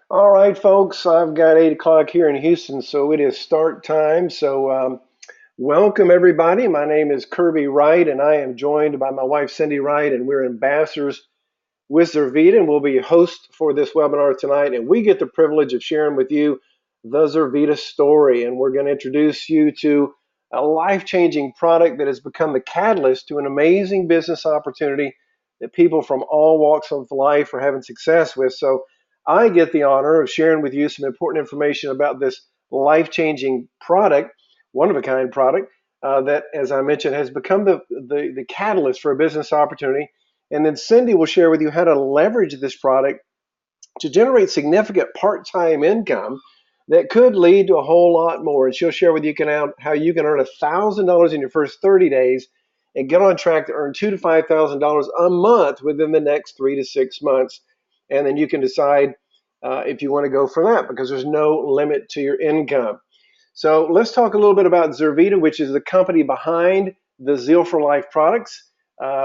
All right, folks, I've got 8 o'clock here in Houston, so it is start time. Welcome everybody. My name is Kirby Wright, and I am joined by my wife Cindy Wright, and we're ambassadors with Zurvita, and we'll be host for this webinar tonight. And we get the privilege of sharing with you the Zurvita story, and we're going to introduce you to a life-changing product that has become the catalyst to an amazing business opportunity that people from all walks of life are having success with. So I get the honor of sharing with you some important information about this life-changing product, one-of-a-kind product, that, as I mentioned, has become the catalyst for a business opportunity. And then Cindy will share with you how to leverage this product to generate significant part-time income that could lead to a whole lot more. And she'll share with you how you can earn $1,000 in your first 30 days and get on track to earn $2,000 to $5,000 a month within the next 3 to 6 months. And then you can decide if you want to go for that, because there's no limit to your income. So let's talk a little bit about Zurvita, which is the company behind the Zeal for Life products.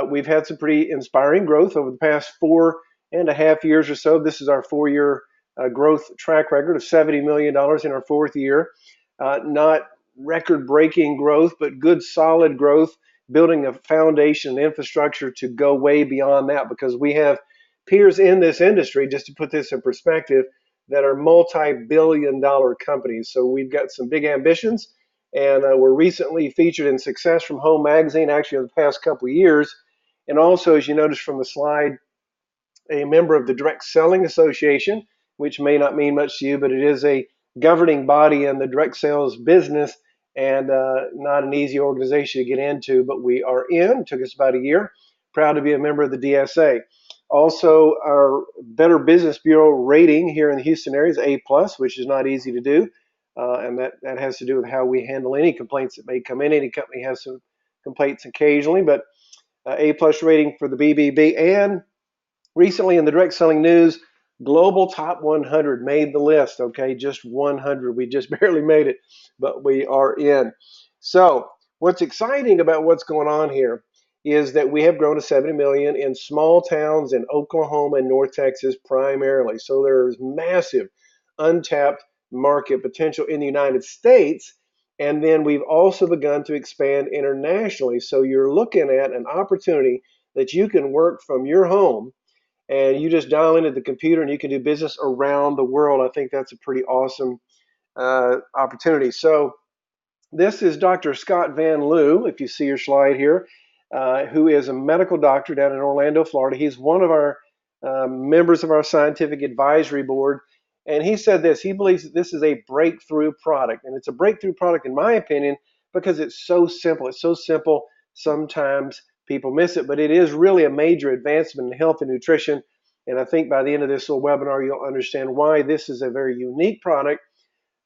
We've had some pretty inspiring growth over the past 4.5 years or so. This is our 4-year growth track record of $70 million in our 4th year. Not record-breaking growth, but good solid growth, building a foundation and infrastructure to go way beyond that, because we have peers in this industry, just to put this in perspective, that are multi-billion-dollar companies. So we've got some big ambitions, and we're recently featured in Success from Home magazine, actually in the past couple of years. And also, as you notice from the slide, a member of the Direct Selling Association, which may not mean much to you, but it is a governing body in the direct sales business, and not an easy organization to get into, but we are in. It took us about a year. Proud to be a member of the DSA. Also, our Better Business Bureau rating here in the Houston area is A+, which is not easy to do. And that has to do with how we handle any complaints that may come in. Any company has some complaints occasionally, but A+ rating for the BBB. And recently in the direct selling news, global top 100 made the list. Okay, just 100. We just barely made it, but we are in. So what's exciting about what's going on here is that we have grown to 70 million in small towns in Oklahoma and North Texas primarily. So there's massive untapped market potential in the United States. And then we've also begun to expand internationally. So you're looking at an opportunity that you can work from your home, and you just dial into the computer and you can do business around the world. I think that's a pretty awesome opportunity. So this is Dr. Scott Van Loo, if you see your slide here, who is a medical doctor down in Orlando, Florida. He's one of our members of our scientific advisory board. And he said this: he believes that this is a breakthrough product. And it's a breakthrough product, in my opinion, because it's so simple. It's so simple, sometimes people miss it, but it is really a major advancement in health and nutrition. And I think by the end of this little webinar, you'll understand why this is a very unique product.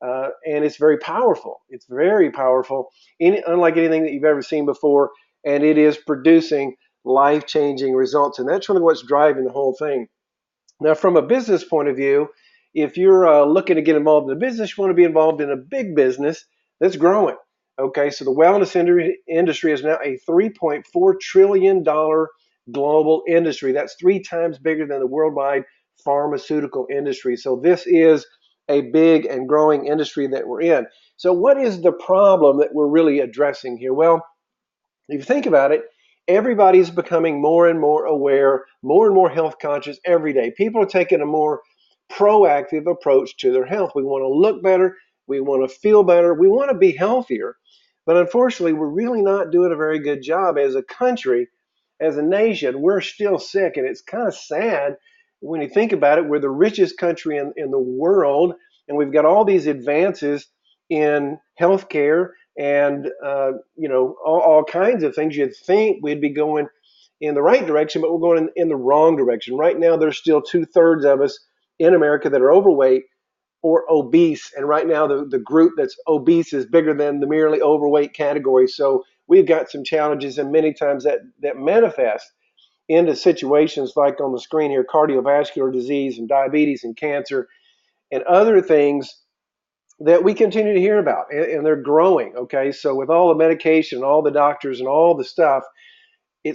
And it's very powerful. It's very powerful, unlike anything that you've ever seen before. And it is producing life-changing results. And that's really what's driving the whole thing. Now, from a business point of view, if you're looking to get involved in a business, you want to be involved in a big business that's growing. Okay, so the wellness industry is now a $3.4 trillion global industry. That's 3 times bigger than the worldwide pharmaceutical industry. So this is a big and growing industry that we're in. So what is the problem that we're really addressing here? Well, if you think about it, everybody's becoming more and more aware, more and more health conscious every day. People are taking a more proactive approach to their health. We want to look better. We want to feel better. We want to be healthier. But unfortunately, we're really not doing a very good job as a country, as a nation. We're still sick, and it's kind of sad when you think about it. We're the richest country in the world, and we've got all these advances in healthcare and all kinds of things. You'd think we'd be going in the right direction, but we're going in the wrong direction. Right now, there's still 2/3 of us in America that are overweight or obese, and right now the group that's obese is bigger than the merely overweight category. So we've got some challenges, and many times that manifest into situations like on the screen here: cardiovascular disease and diabetes and cancer and other things that we continue to hear about, and they're growing. Okay, so with all the medication, all the doctors, and all the stuff, we're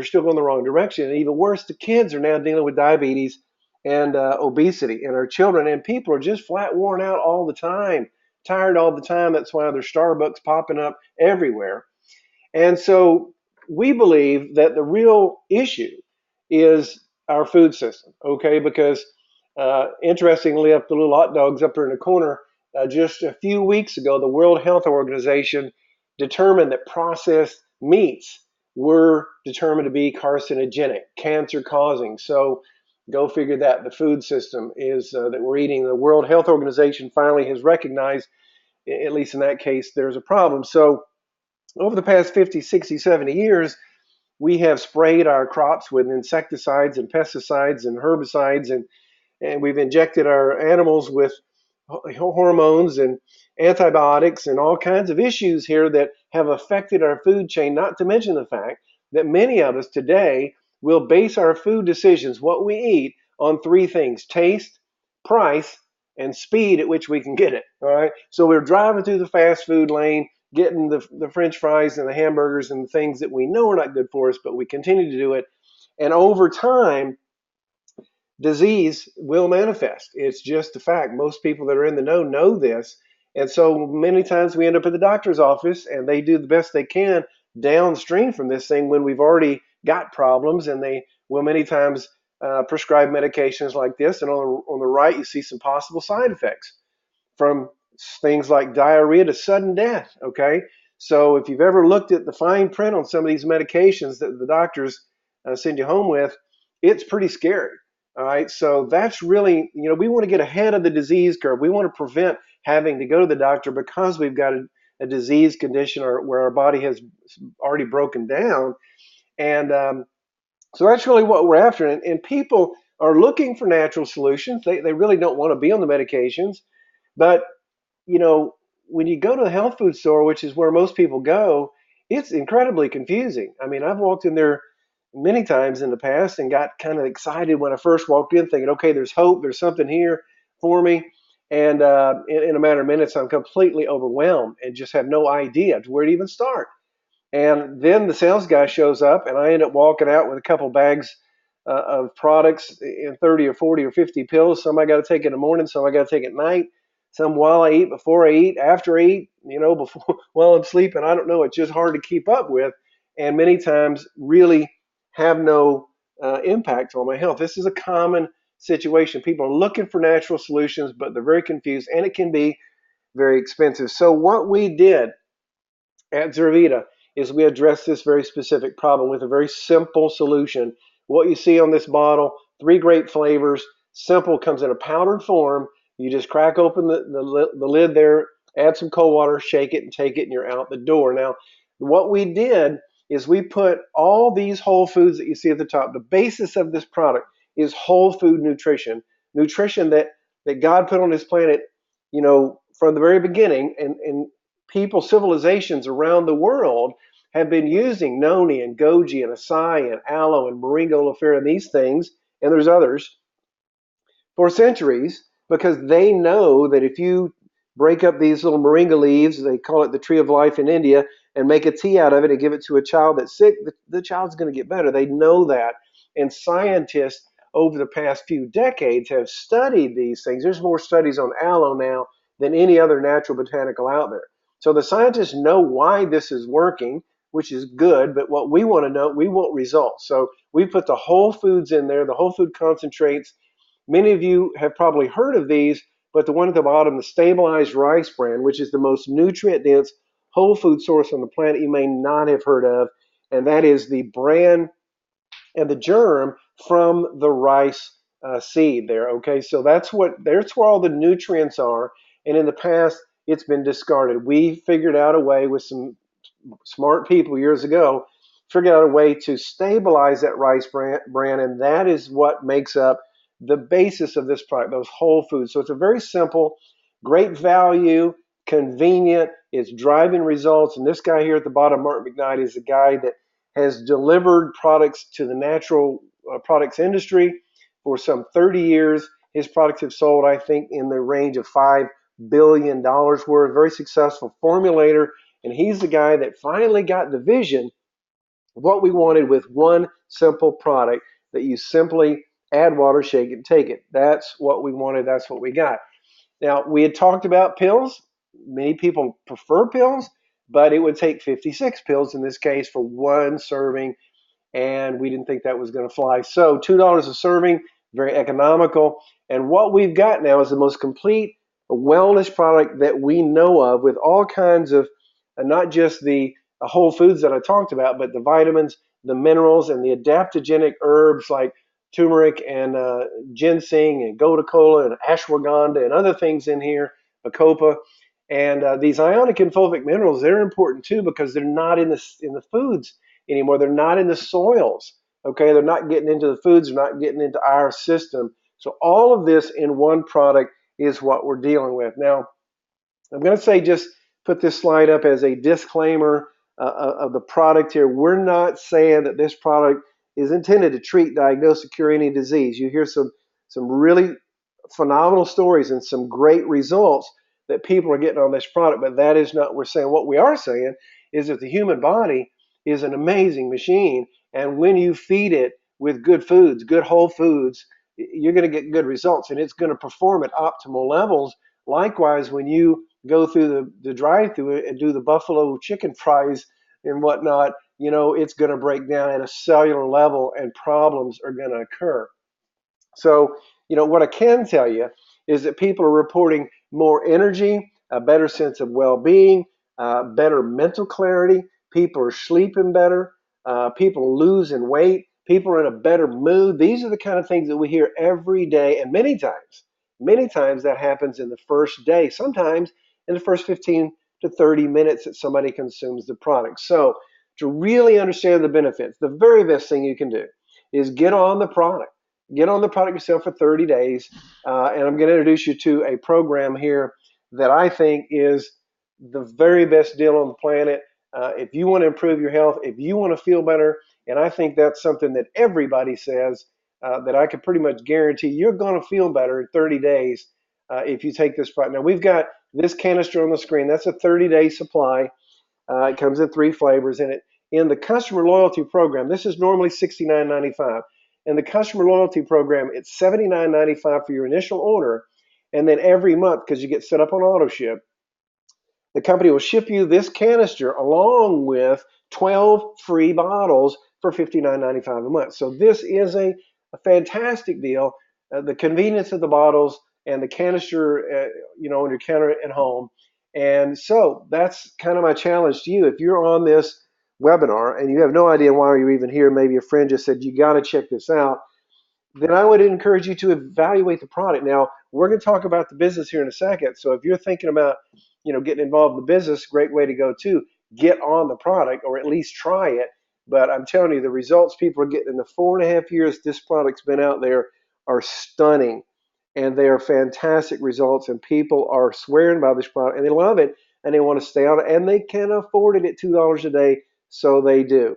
still going the wrong direction. And even worse, the kids are now dealing with diabetes and obesity in our children. And people are just flat worn out all the time, tired all the time. That's why there's Starbucks popping up everywhere. And so we believe that the real issue is our food system, okay? Because interestingly, up the little hot dogs up there in the corner, just a few weeks ago, the World Health Organization determined that processed meats were determined to be carcinogenic, cancer causing. So go figure that. The food system is that we're eating. The World Health Organization finally has recognized, at least in that case, there's a problem. So over the past 50, 60, 70 years, we have sprayed our crops with insecticides and pesticides and herbicides, and we've injected our animals with hormones and antibiotics and all kinds of issues here that have affected our food chain, not to mention the fact that many of us today will base our food decisions, what we eat, on three things: taste, price, and speed at which we can get it. All right. So we're driving through the fast food lane, getting the French fries and the hamburgers and the things that we know are not good for us, but we continue to do it. And over time, disease will manifest. It's just a fact. Most people that are in the know this. And so many times we end up at the doctor's office and they do the best they can downstream from this thing when we've already got problems, and they will many times prescribe medications like this. And on the right, you see some possible side effects from things like diarrhea to sudden death. Okay. So if you've ever looked at the fine print on some of these medications that the doctors send you home with, it's pretty scary. All right. So that's really, we want to get ahead of the disease curve. We want to prevent having to go to the doctor because we've got a disease condition or where our body has already broken down. And so that's really what we're after. And people are looking for natural solutions. They really don't want to be on the medications. But when you go to the health food store, which is where most people go, it's incredibly confusing. I mean, I've walked in there many times in the past and got kind of excited when I first walked in, thinking, okay, there's hope, there's something here for me. And in a matter of minutes, I'm completely overwhelmed and just have no idea to where to even start. And then the sales guy shows up, and I end up walking out with a couple bags of products in 30 or 40 or 50 pills. Some I got to take in the morning, some I got to take at night, some while I eat, before I eat, after I eat, before while I'm sleeping. I don't know. It's just hard to keep up with, and many times really have no impact on my health. This is a common situation. People are looking for natural solutions, but they're very confused, and it can be very expensive. So what we did at Zurvita is we address this very specific problem with a very simple solution. What you see on this bottle, three great flavors, simple, comes in a powdered form. You just crack open the lid there, add some cold water, shake it, and take it, and you're out the door. Now, what we did is we put all these whole foods that you see at the top. The basis of this product is whole food nutrition that God put on this planet, from the very beginning, and people, civilizations around the world have been using noni and goji and acai and aloe and moringa oleifera and these things, and there's others, for centuries, because they know that if you break up these little moringa leaves, they call it the tree of life in India, and make a tea out of it and give it to a child that's sick, the child's going to get better. They know that. And scientists over the past few decades have studied these things. There's more studies on aloe now than any other natural botanical out there. So the scientists know why this is working, which is good, but what we want to know, we want results. So we put the whole foods in there, the whole food concentrates. Many of you have probably heard of these, but the one at the bottom, the stabilized rice bran, which is the most nutrient dense whole food source on the planet, you may not have heard of, and that is the bran and the germ from the rice seed there. Okay, so that's where all the nutrients are, and in the past it's been discarded. We figured out a way with some smart people years ago, figured out a way to stabilize that rice bran, and that is what makes up the basis of this product, those whole foods. So it's a very simple, great value, convenient, it's driving results. And this guy here at the bottom, Mark McKnight, is a guy that has delivered products to the natural products industry for some 30 years. His products have sold, I think, in the range of $5 billion worth. Very successful formulator. And he's the guy that finally got the vision of what we wanted with one simple product that you simply add water, shake it, take it. That's what we wanted. That's what we got. Now, we had talked about pills. Many people prefer pills, but it would take 56 pills in this case for one serving, and we didn't think that was going to fly. So $2 a serving, very economical. And what we've got now is the most complete wellness product that we know of, with all kinds of, not just the whole foods that I talked about, but the vitamins, the minerals, and the adaptogenic herbs like turmeric and ginseng and gotu kola and ashwagandha and other things in here, bacopa. And these ionic and fulvic minerals, they're important too because they're not in the foods anymore. They're not in the soils. Okay, they're not getting into the foods. They're not getting into our system. So all of this in one product is what we're dealing with. Now, I'm going to say, just put this slide up as a disclaimer of the product here. We're not saying that this product is intended to treat, diagnose, or cure any disease. You hear some really phenomenal stories and some great results that people are getting on this product, but that is not what we're saying. What we are saying is that the human body is an amazing machine, and when you feed it with good foods, good whole foods, you're going to get good results, and it's going to perform at optimal levels. Likewise, when you go through the drive-through and do the buffalo chicken fries and whatnot, it's going to break down at a cellular level, and problems are going to occur. So, what I can tell you is that people are reporting more energy, a better sense of well-being, better mental clarity. People are sleeping better. People are losing weight. People are in a better mood. These are the kind of things that we hear every day, and many times that happens in the first day. Sometimes in the first 15 to 30 minutes that somebody consumes the product. So, to really understand the benefits, the very best thing you can do is get on the product. Get on the product yourself for 30 days. And I'm going to introduce you to a program here that I think is the very best deal on the planet. If you want to improve your health, if you want to feel better, and I think that's something that everybody says, that I can pretty much guarantee you're going to feel better in 30 days if you take this product. Now, we've got this canister on the screen. That's a 30-day supply. It comes in 3 flavors in it. In the customer loyalty program, this is normally $69.95. In the customer loyalty program, it's $79.95 for your initial order, and then every month, because you get set up on auto ship, the company will ship you this canister along with 12 free bottles for $59.95 a month. So this is a fantastic deal. The convenience of the bottles and the canister, on your counter at home. And so that's kind of my challenge to you. If you're on this webinar and you have no idea why you're even here, maybe a friend just said, you got to check this out, then I would encourage you to evaluate the product. Now, we're going to talk about the business here in a second. So if you're thinking about, getting involved in the business, great way to go too. Get on the product, or at least try it. But I'm telling you, the results people are getting in the 4.5 years this product's been out there are stunning. And they are fantastic results. And people are swearing by this product, and they love it, and they want to stay on it, and they can afford it at $2 a day. So they do.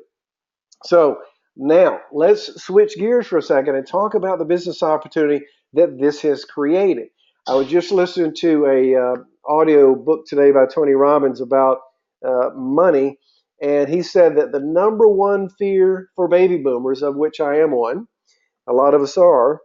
So now let's switch gears for a second and talk about the business opportunity that this has created. I was just listening to a audio book today by Tony Robbins about money, and he said that the number one fear for baby boomers, of which I am one, a lot of us are,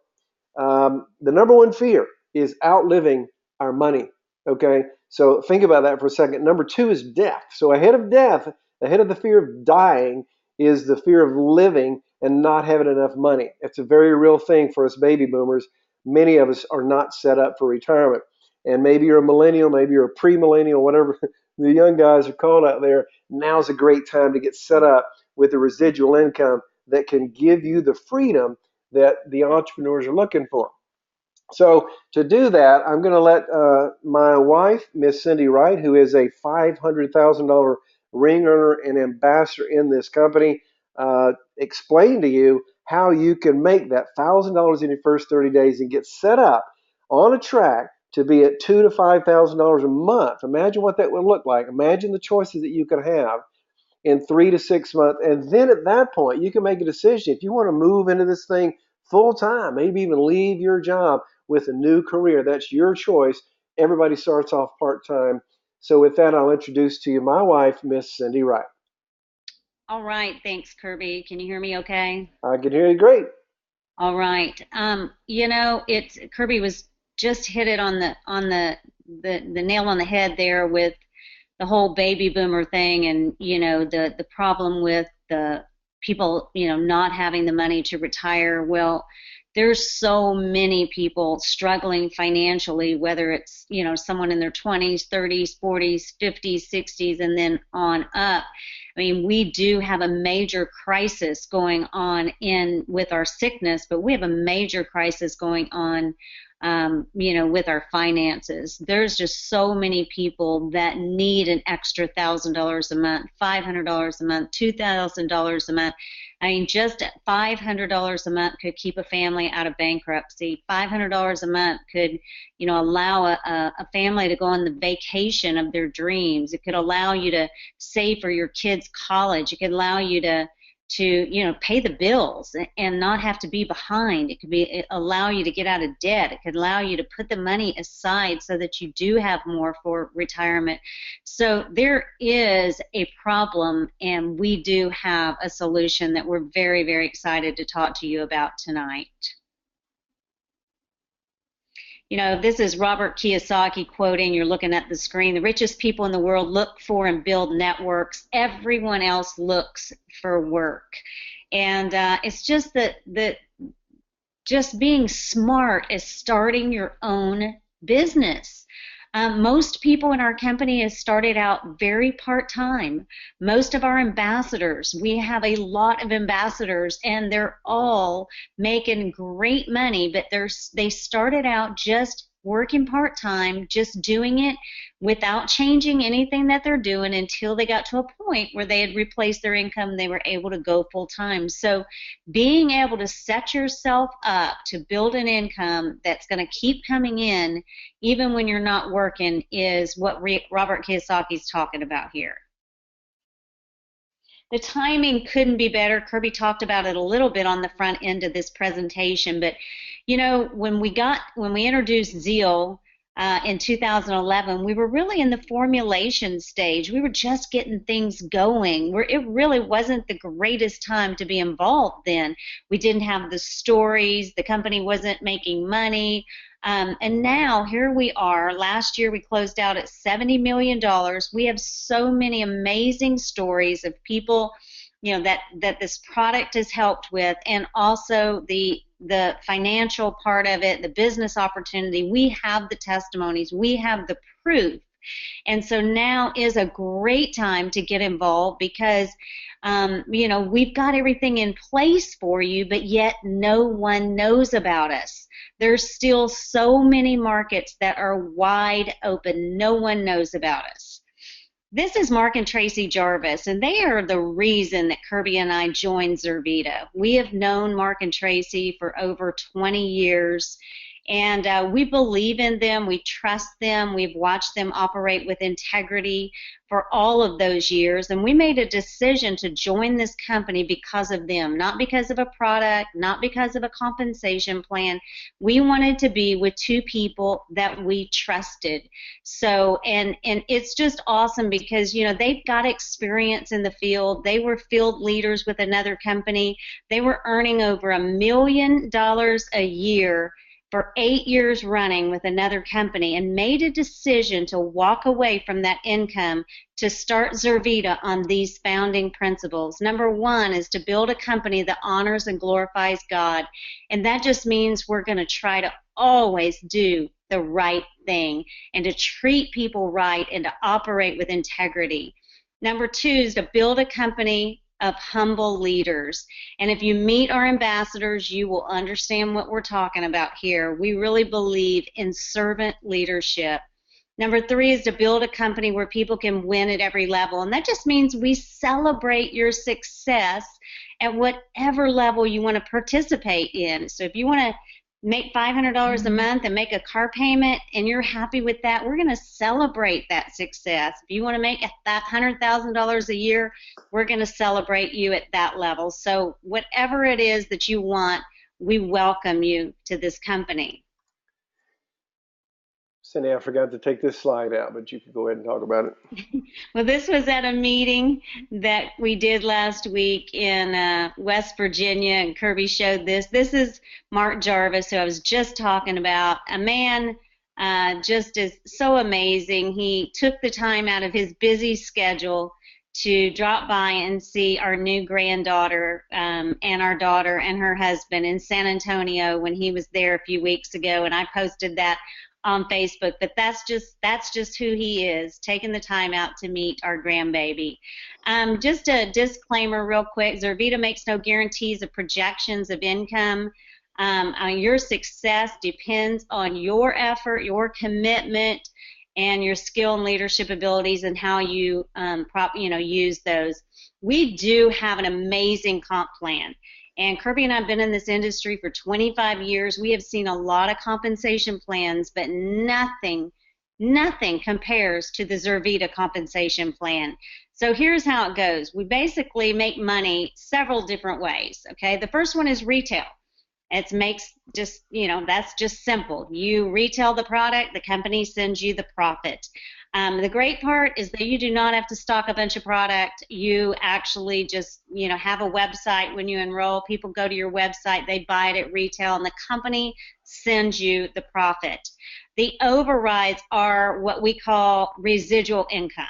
the number one fear is outliving our money. Okay, so think about that for a second. Number two is death. So ahead of death, ahead of the fear of dying, is the fear of living and not having enough money. It's a very real thing for us baby boomers. Many of us are not set up for retirement. And maybe you're a millennial, maybe you're a pre-millennial, whatever the young guys are called out there. Now's a great time to get set up with a residual income that can give you the freedom that the entrepreneurs are looking for. So to do that, I'm going to let my wife, Miss Cindy Wright, who is a $500,000 ring earner and ambassador in this company, explain to you how you can make that $1,000 in your first 30 days and get set up on a track to be at $2,000 to $5,000 a month. Imagine what that would look like. Imagine the choices that you could have in 3 to 6 months. And then at that point, you can make a decision. If you want to move into this thing full time, maybe even leave your job with a new career, that's your choice. Everybody starts off part time. So with that, I'll introduce to you my wife, Miss Cindy Wright. All right, thanks, Kirby. Can you hear me okay? I can hear you great. All right. It's Kirby was just hit it on the nail on the head there with the whole baby boomer thing, and the problem with the people not having the money to retire. Well, there's so many people struggling financially, whether it's someone in their 20s, 30s, 40s, 50s, 60s, and then on up. I mean, we do have a major crisis going on in with our sickness, but we have a major crisis going on, with our finances. There's just so many people that need an extra $1,000 a month, $500 a month, $2,000 a month. I mean, just $500 a month could keep a family out of bankruptcy. $500 a month could, allow a family to go on the vacation of their dreams. It could allow you to save for your kids' college. It could allow you to pay the bills and not have to be behind. It allow you to get out of debt. It could allow you to put the money aside so that you do have more for retirement. So there is a problem, and we do have a solution that we're very, very excited to talk to you about tonight. This is Robert Kiyosaki quoting. You're looking at the screen. The richest people in the world look for and build networks. Everyone else looks for work. And it's just that just being smart is starting your own business. Most people in our company have started out very part-time. Most of our ambassadors, we have a lot of ambassadors, and they're all making great money, but they started out just working part-time, just doing it without changing anything that they're doing until they got to a point where they had replaced their income. They were able to go full-time. So being able to set yourself up to build an income that's going to keep coming in even when you're not working is what Robert Kiyosaki is talking about here. The timing couldn't be better. Kirby talked about it a little bit on the front end of this presentation, but when we introduced Zeal in 2011, we were really in the formulation stage. We were just getting things going. It really wasn't the greatest time to be involved then. We didn't have the stories. The company wasn't making money. And now here we are. Last year we closed out at $70 million. We have so many amazing stories of people, that this product has helped with, and also the financial part of it, the business opportunity. We have the testimonies. We have the proof. And so now is a great time to get involved because, we've got everything in place for you, but yet no one knows about us. There's still so many markets that are wide open. No one knows about us. This is Mark and Tracy Jarvis, and they are the reason that Kirby and I joined Zurvita. We have known Mark and Tracy for over 20 years, and we believe in them. We trust them. We've watched them operate with integrity for all of those years, and we made a decision to join this company because of them, not because of a product, not because of a compensation plan. We wanted to be with two people that we trusted. So, and it's just awesome because, they've got experience in the field. They were field leaders with another company. They were earning over $1 million a year for 8 years running with another company, and made a decision to walk away from that income to start Zurvita on these founding principles. Number one is to build a company that honors and glorifies God, and that just means we're going to try to always do the right thing and to treat people right and to operate with integrity. Number two is to build a company of humble leaders. And if you meet our ambassadors, you will understand what we're talking about here. We really believe in servant leadership. Number three is to build a company where people can win at every level. And that just means we celebrate your success at whatever level you want to participate in. So if you want to make $500 a month and make a car payment and you're happy with that, we're going to celebrate that success. If you want to make that $100,000 a year, we're going to celebrate you at that level. So whatever it is that you want, we welcome you to this company. Cindy, I forgot to take this slide out, but you could go ahead and talk about it. Well, this was at a meeting that we did last week in West Virginia, and Kirby showed this. This is Mark Jarvis, who I was just talking about. A man just is so amazing. He took the time out of his busy schedule to drop by and see our new granddaughter and our daughter and her husband in San Antonio when he was there a few weeks ago, and I posted that on Facebook. But that's just who he is, taking the time out to meet our grandbaby. Just a disclaimer real quick: Zurvita makes no guarantees of projections of income. Your success depends on your effort, your commitment, and your skill and leadership abilities, and how you use those. We do have an amazing comp plan. And Kirby and I have been in this industry for 25 years. We have seen a lot of compensation plans, but nothing compares to the Zurvita compensation plan. So here's how it goes. We basically make money several different ways. Okay, the first one is retail. It makes just, that's just simple. You retail the product, the company sends you the profit. The great part is that you do not have to stock a bunch of product. You actually just, have a website. When you enroll, people go to your website, they buy it at retail, and the company sends you the profit. The overrides are what we call residual income.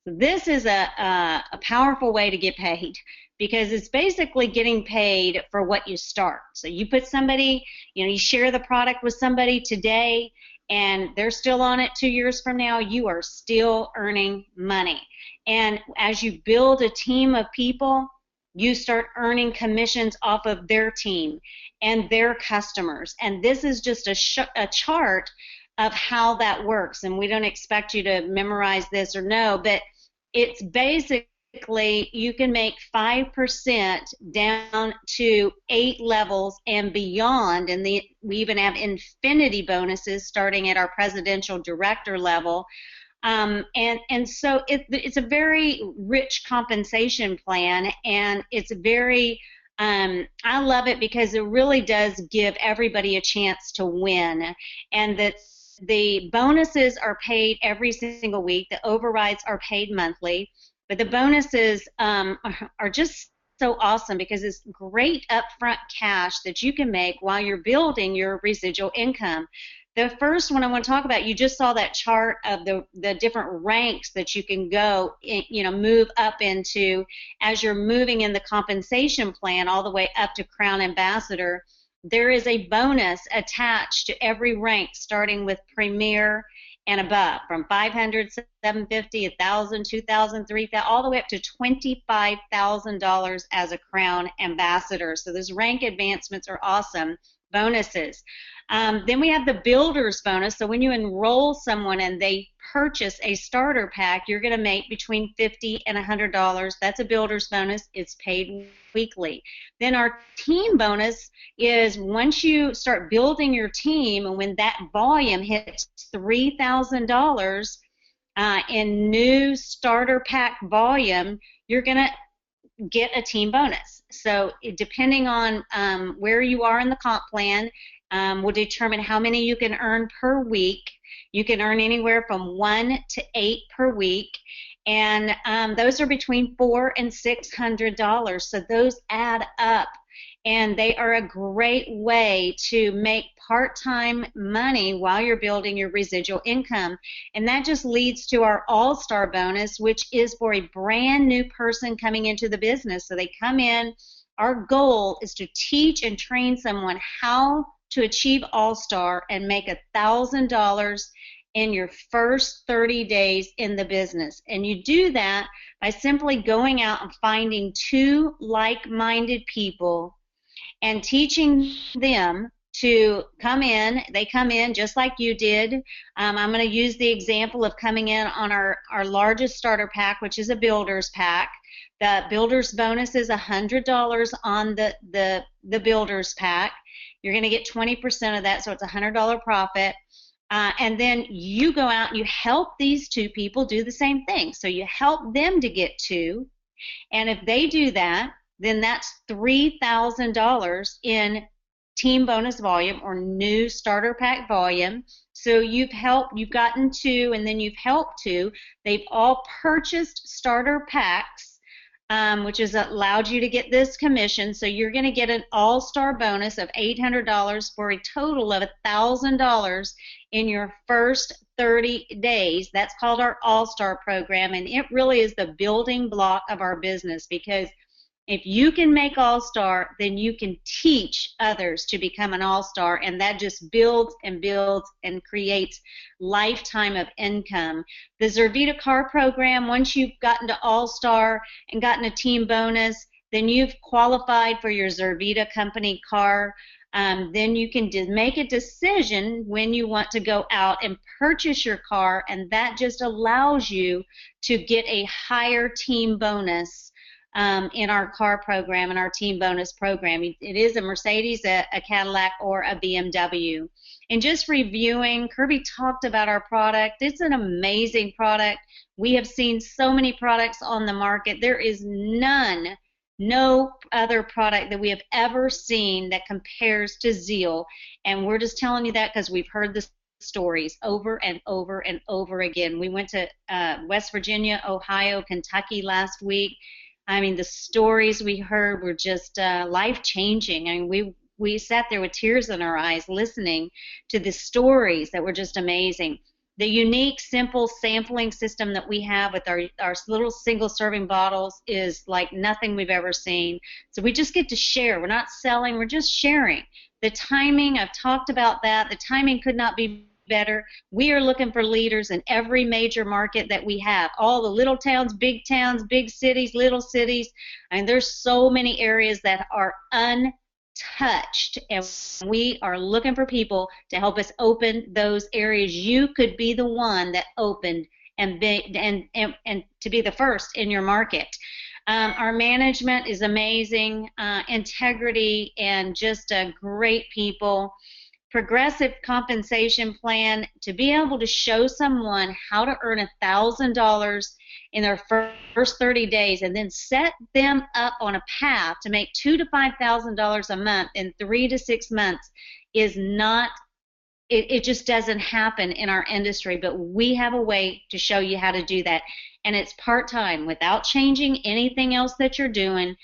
So this is a powerful way to get paid, because it's basically getting paid for what you start. So you put somebody, you share the product with somebody today, and they're still on it 2 years from now, you are still earning money. And as you build a team of people, you start earning commissions off of their team and their customers. And this is just a chart of how that works. And we don't expect you to memorize this or know, but it's basically you can make 5% down to 8 levels and beyond, and we even have infinity bonuses starting at our presidential director level. And so it's a very rich compensation plan, and it's very I love it because it really does give everybody a chance to win, and that the bonuses are paid every single week. The overrides are paid monthly. But the bonuses are just so awesome because it's great upfront cash that you can make while you're building your residual income. The first one I want to talk about, you just saw that chart of the different ranks that you can go, move up into as you're moving in the compensation plan all the way up to Crown Ambassador. There is a bonus attached to every rank, starting with Premier and above, from 500, 750, 1,000, 2,000, 3,000, all the way up to $25,000 as a Crown Ambassador. So those rank advancements are awesome bonuses. Then we have the builder's bonus. So when you enroll someone and they purchase a starter pack, you're going to make between $50 and $100. That's a builder's bonus. It's paid weekly. Then our team bonus is once you start building your team, and when that volume hits $3,000 in new starter pack volume, you're going to get a team bonus. So depending on where you are in the comp plan, will determine how many you can earn per week. You can earn anywhere from 1 to 8 per week, and those are between $400 and $600. So those add up, and they are a great way to make part-time money while you're building your residual income. And that just leads to our all-star bonus, which is for a brand new person coming into the business. So they come in. Our goal is to teach and train someone how to achieve all-star and make $1,000 in your first 30 days in the business. And you do that by simply going out and finding 2 like-minded people and teaching them to come in. They come in just like you did. I'm going to use the example of coming in on our largest starter pack, which is a builder's pack. The builder's bonus is $100 on the builder's pack. You're going to get 20% of that, so it's a $100 profit. And then you go out and you help these 2 people do the same thing. So you help them to get 2, and if they do that, then that's $3,000 in team bonus volume or new starter pack volume. So you've gotten two, and then you've helped two. They've all purchased starter packs, which has allowed you to get this commission. So you're going to get an all-star bonus of $800 for a total of $1,000 in your first 30 days. That's called our all-star program, and it really is the building block of our business, because if you can make all-star, then you can teach others to become an all-star, and that just builds and builds and creates lifetime of income. The Zurvita car program, once you've gotten to all-star and gotten a team bonus, then you've qualified for your Zurvita company car. Then you can make a decision when you want to go out and purchase your car, and that just allows you to get a higher team bonus in our car program and our team bonus program. It is a Mercedes, a Cadillac, or a BMW. And just reviewing, Kirby talked about our product. It's an amazing product. We have seen so many products on the market. There is no other product that we have ever seen that compares to Zeal. And we're just telling you that because we've heard the stories over and over and over again. We went to West Virginia, Ohio, Kentucky last week. I mean, the stories we heard were just life-changing. I mean, we sat there with tears in our eyes listening to the stories that were just amazing. The unique, simple sampling system that we have with our little single-serving bottles is like nothing we've ever seen. So we just get to share. We're not selling. We're just sharing. The timing, I've talked about that. The timing could not be better. We are looking for leaders in every major market that we have. All the little towns, big cities, little cities. And there's so many areas that are untouched, and we are looking for people to help us open those areas. You could be the one that opened and to be the first in your market. Our management is amazing, integrity, and just great people. Progressive compensation plan to be able to show someone how to earn $1,000 in their first 30 days and then set them up on a path to make $2,000 to $5,000 a month in 3 to 6 months is not, it just doesn't happen in our industry, but we have a way to show you how to do that. And it's part-time without changing anything else that you're doing.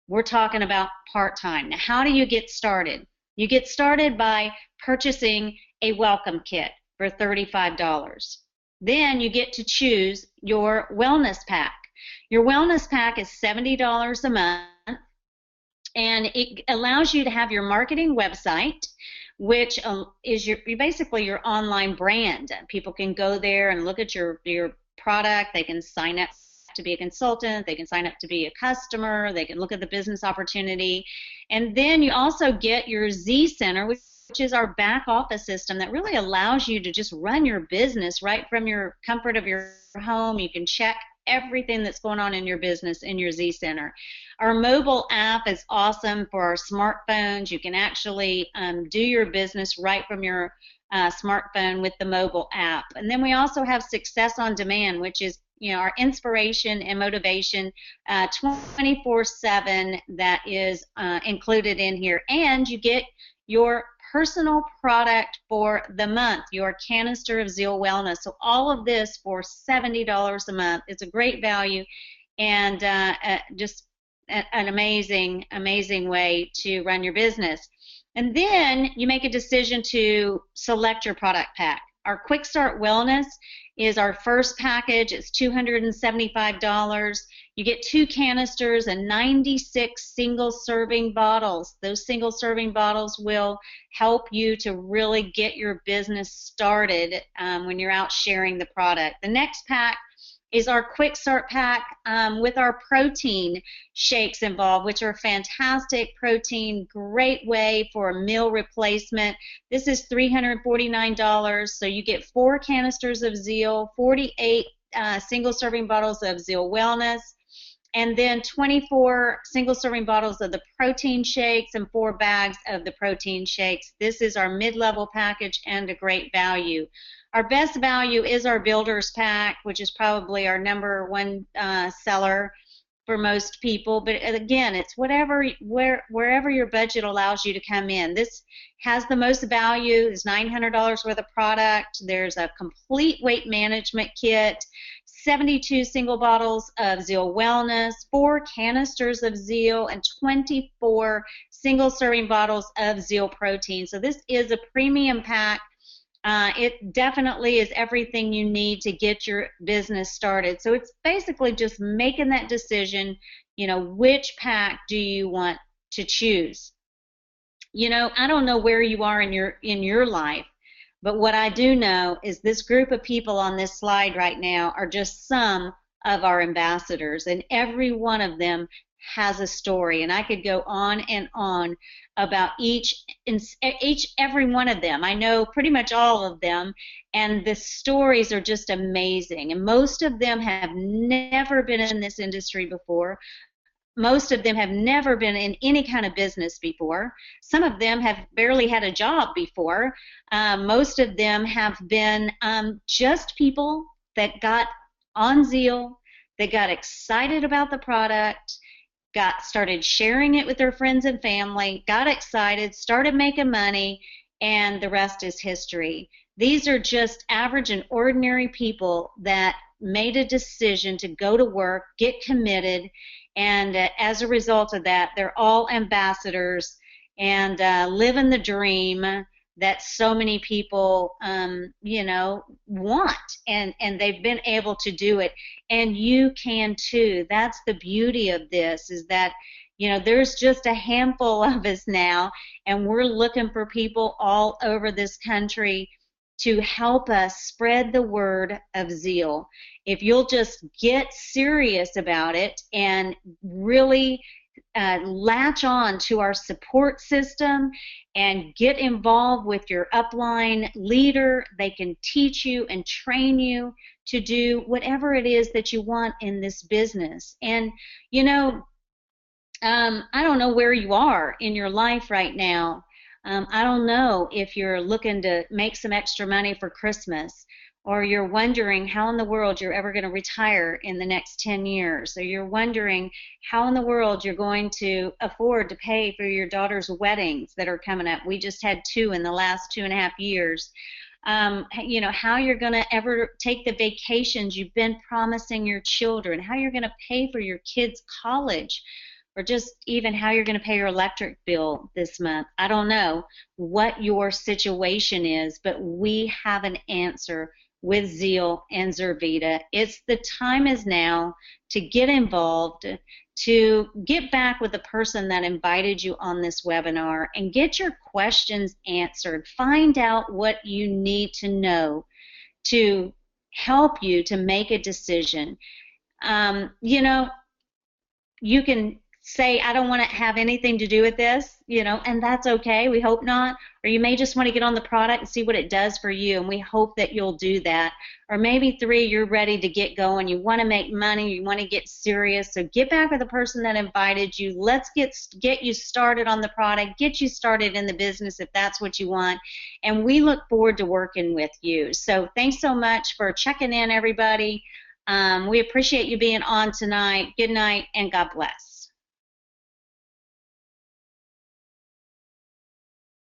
We're talking about part-time. Now, how do you get started? You get started by purchasing a welcome kit for $35. Then you get to choose your wellness pack. Your wellness pack is $70 a month, and it allows you to have your marketing website, which is basically your online brand. People can go there and look at your product. They can sign up to be a consultant. They can sign up to be a customer. They can look at the business opportunity. And then you also get your Z Center, which is our back office system that really allows you to just run your business right from your comfort of your home. You can check everything that's going on in your business in your Z Center. Our mobile app is awesome for our smartphones. You can actually do your business right from your smartphone with the mobile app. And then we also have Success on Demand, which is our inspiration and motivation 24/7 that is included in here. And you get your personal product for the month, your canister of Zeal Wellness. So all of this for $70 a month. It's a great value, and just an amazing way to run your business. And then you make a decision to select your product pack. Our Quick Start Wellness is our first package. It's $275. You get 2 canisters and 96 single-serving bottles. Those single-serving bottles will help you to really get your business started when you're out sharing the product. The next pack is our Quick Start pack with our protein shakes involved, which are fantastic protein, great way for a meal replacement. This is $349, so you get 4 canisters of Zeal, 48 single-serving bottles of Zeal Wellness, and then 24 single-serving bottles of the protein shakes and 4 bags of the protein shakes. This is our mid-level package and a great value. Our best value is our Builders Pack, which is probably our #1 seller for most people, but again, it's wherever your budget allows you to come in. This has the most value. There's $900 worth of product. There's a complete weight management kit, 72 single bottles of Zeal Wellness, 4 canisters of Zeal, and 24 single serving bottles of Zeal Protein. So this is a premium pack. It definitely is everything you need to get your business started. So it's basically just making that decision, which pack do you want to choose? I don't know where you are in your life, but what I do know is this group of people on this slide right now are just some of our ambassadors, and every one of them has a story, and I could go on and on about every one of them. I know pretty much all of them, and the stories are just amazing. And most of them have never been in this industry before. Most of them have never been in any kind of business before. Some of them have barely had a job before. Most of them have been just people that got on Zeal, that got excited about the product, started sharing it with their friends and family, got excited, started making money, and the rest is history. These are just average and ordinary people that made a decision to go to work, get committed, and as a result of that, they're all ambassadors and living the dream that so many people, want, and they've been able to do it, and you can too. That's the beauty of this, is that there's just a handful of us now, and we're looking for people all over this country to help us spread the word of Zeal. If you'll just get serious about it and really latch on to our support system and get involved with your upline leader, they can teach you and train you to do whatever it is that you want in this business. And I don't know where you are in your life right now. I don't know if you're looking to make some extra money for Christmas, or you're wondering how in the world you're ever going to retire in the next 10 years, or you're wondering how in the world you're going to afford to pay for your daughter's weddings that are coming up. We just had 2 in the last 2.5 years. How you're going to ever take the vacations you've been promising your children, how you're going to pay for your kids' college, or just even how you're going to pay your electric bill this month. I don't know what your situation is, but we have an answer with Zeal and Zurvita. The time is now to get involved, to get back with the person that invited you on this webinar and get your questions answered. Find out what you need to know to help you to make a decision. You can say, I don't want to have anything to do with this, and that's okay. We hope not. Or you may just want to get on the product and see what it does for you, and we hope that you'll do that. Or maybe 3, you're ready to get going. You want to make money. You want to get serious. So get back with the person that invited you. Let's get you started on the product, get you started in the business if that's what you want. And we look forward to working with you. So thanks so much for checking in, everybody. We appreciate you being on tonight. Good night, and God bless.